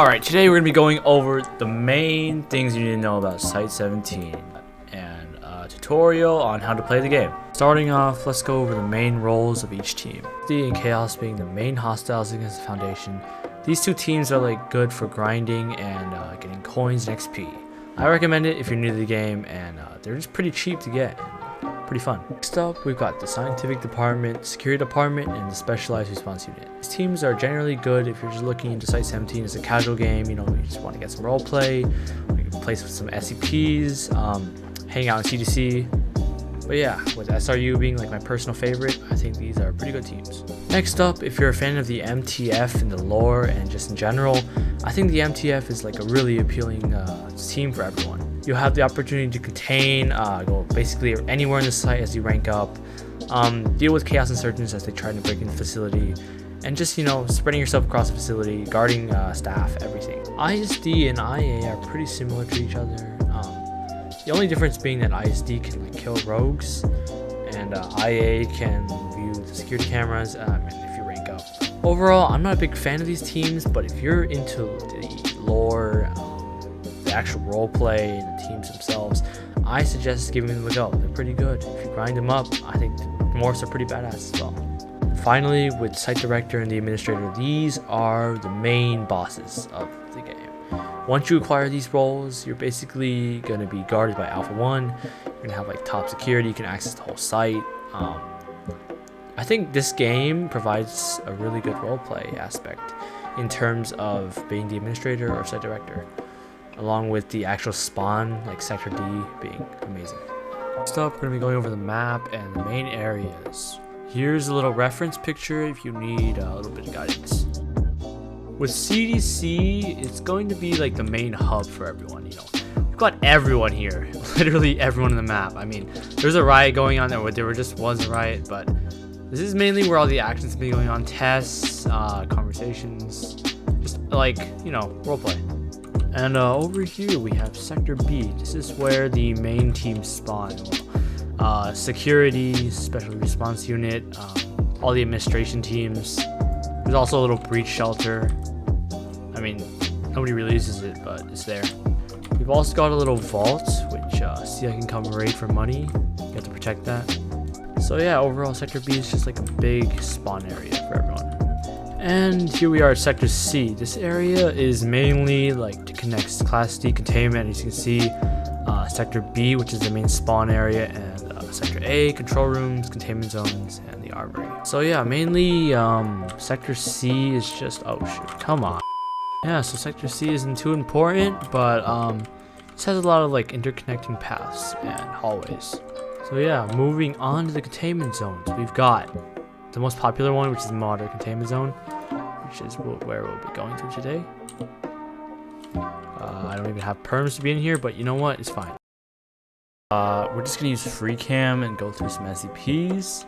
Alright, today we're going to be going over the main things you need to know about Site 17 and a tutorial on how to play the game. Starting off, let's go over the main roles of each team. SD and Chaos being the main hostiles against the Foundation. These two teams are good for grinding and getting coins and XP. I recommend it if you're new to the game, and they're just pretty cheap to get. Pretty fun. Next up, we've got the Scientific Department, Security Department, and the Specialized Response Unit. These teams are generally good if you're just looking into Site 17 as a casual game. You just want to get some roleplay, you can play with some SCPs, hang out in CDC. But yeah, with SRU being my personal favorite, I think these are pretty good teams. Next up, if you're a fan of the MTF and the lore and just in general, I think the MTF is a really appealing team for everyone. You'll have the opportunity to contain, go basically anywhere in the site as you rank up, deal with Chaos Insurgents as they try to break into the facility, and just, spreading yourself across the facility, guarding staff, everything. ISD and IA are pretty similar to each other. The only difference being that ISD can kill rogues, and IA can view the security cameras if you rank up. Overall, I'm not a big fan of these teams, but if you're into the lore, the actual roleplay, and the teams themselves, I suggest giving them a go. They're pretty good. If you grind them up, I think the morphs are pretty badass as well. Finally, with Site Director and the Administrator, these are the main bosses of the game. Once you acquire these roles, you're basically going to be guarded by Alpha 1. You're going to have top security. You can access the whole site. I think this game provides a really good roleplay aspect in terms of being the Administrator or Site Director, along with the actual spawn, Sector D, being amazing. Next up, we're going to be going over the map and the main areas. Here's a little reference picture if you need a little bit of guidance. With CDC, it's going to be the main hub for everyone. We've got everyone here, literally everyone on the map. I mean, there's a riot going on there just was a riot, but this is mainly where all the action's been going on. Tests, conversations, just roleplay. And over here we have Sector B. This is where the main teams spawn. Security, Special Response Unit, all the administration teams. There's also a little breach shelter. I mean, nobody really uses it, but it's there. We've also got a little vault, which CI can come raid for money. You have to protect that. So yeah, overall Sector B is just a big spawn area for everyone. And here we are at Sector C. This area is mainly to connect Class D containment, as you can see. Sector B, which is the main spawn area, and Sector A, control rooms, containment zones, and the armory. So yeah, mainly Sector C is just, oh shoot, come on. Yeah, so Sector C isn't too important, but this has a lot of interconnecting paths and hallways. So yeah, moving on to the containment zones, we've got the most popular one, which is the Moderate Containment Zone, which is where we'll be going through today. I don't even have perms to be in here, but you know what? It's fine. We're just gonna use free cam and go through some SCPs.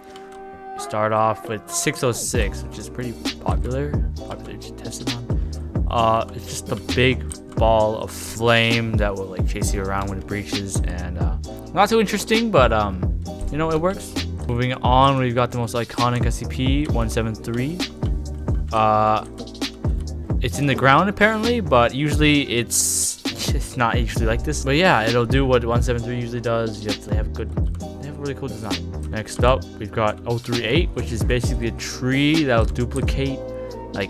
We start off with 606, which is pretty popular to test it on. It's just a big ball of flame that will chase you around when it breaches, and not too interesting, but it works. Moving on, we've got the most iconic SCP-173. It's in the ground apparently, but usually it's not usually like this. But yeah, it'll do what 173 usually does. They have a really cool design. Next up, we've got 038, which is basically a tree that'll duplicate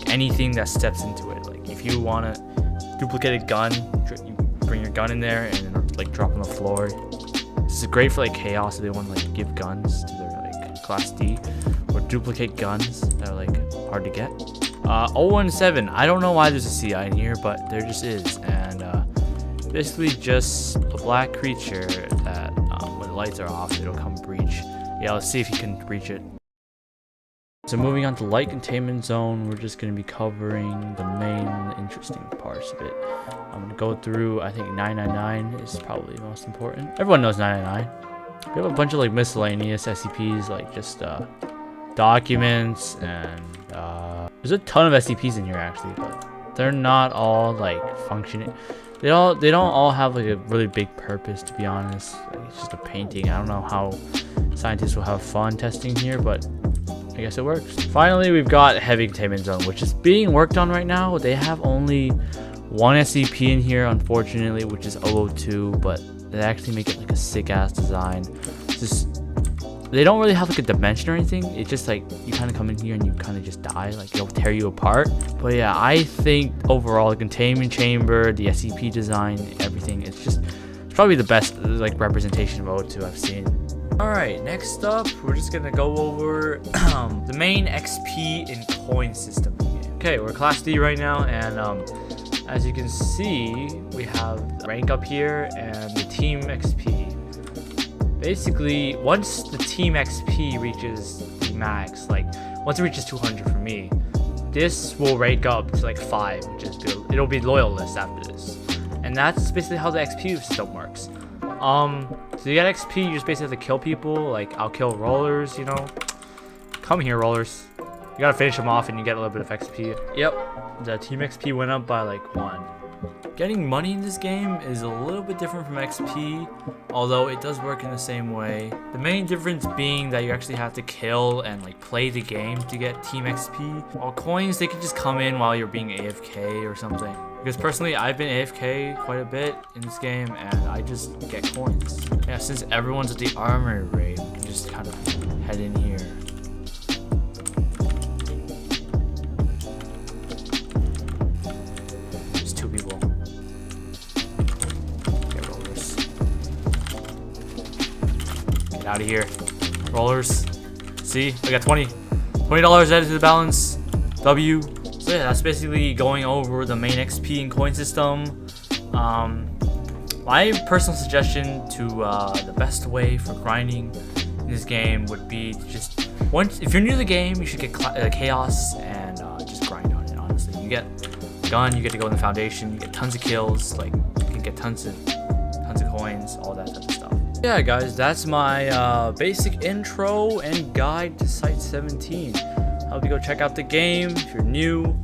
anything that steps into it. If you want to duplicate a gun, you bring your gun in there and it'll drop on the floor. This is great for Chaos if they want to give guns to their Class D, or duplicate guns that are hard to get. 017, I don't know why there's a CI in here, but there just is, and basically just a black creature that when the lights are off, it'll come breach. Yeah, let's see if you can breach it. So moving on to Light Containment Zone, we're just going to be covering the main interesting parts of it. I'm going to go through, I think 999 is probably the most important. Everyone knows 999. We have a bunch of miscellaneous SCPs, just documents, and there's a ton of SCPs in here actually, but they're not all functioning. They don't all have a really big purpose, to be honest. It's just a painting. I don't know how scientists will have fun testing here, but I guess it works. Finally, we've got Heavy Containment Zone, which is being worked on right now. They have only one SCP in here, unfortunately, which is 002, but they actually make it like a sick ass design. Just they don't really have like a dimension or anything. It's just like you kind of come in here and you kind of just die, like it'll tear you apart. But yeah, I think overall the containment chamber, the SCP design, everything, it's probably the best like representation of 002 I've seen. Alright, next up, we're just gonna go over the main XP and coin system. Okay, we're Class D right now, and as you can see, we have the rank up here and the team XP. Basically, once the team XP reaches the max, like once it reaches 200 for me, this will rank up to like 5, which is it'll be loyalist after this. And that's basically how the XP system works. So you get XP, you just basically have to kill people. Like, I'll kill rollers, you know. Come here, rollers. You gotta finish them off and you get a little bit of XP. Yep, the team XP went up by like 1. Getting money in this game is a little bit different from XP, although it does work in the same way. The main difference being that you actually have to kill and like play the game to get team XP. While coins, they can just come in while you're being AFK or something. Because personally, I've been AFK quite a bit in this game and I just get coins. Yeah, since everyone's at the armory raid, we can just kind of head in here. Just 2 people. Get rollers. Get out of here. Rollers. See, I got $20 added to the balance. W. So yeah, that's basically going over the main XP and coin system. My personal suggestion to the best way for grinding in this game would be to just if you're new to the game, you should get chaos and just grind on it. Honestly, you get gun, you get to go in the foundation, you get tons of kills, like you can get tons of coins, all that type of stuff. Yeah, guys, that's my basic intro and guide to Site 17. I hope you go check out the game if you're new.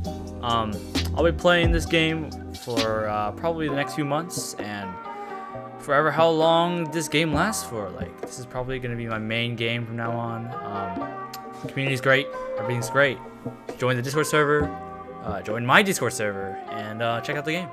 I'll be playing this game for probably the next few months and forever how long this game lasts for. Like, this is probably going to be my main game from now on. The community's great, everything's great. Join the Discord server, join my Discord server, and check out the game.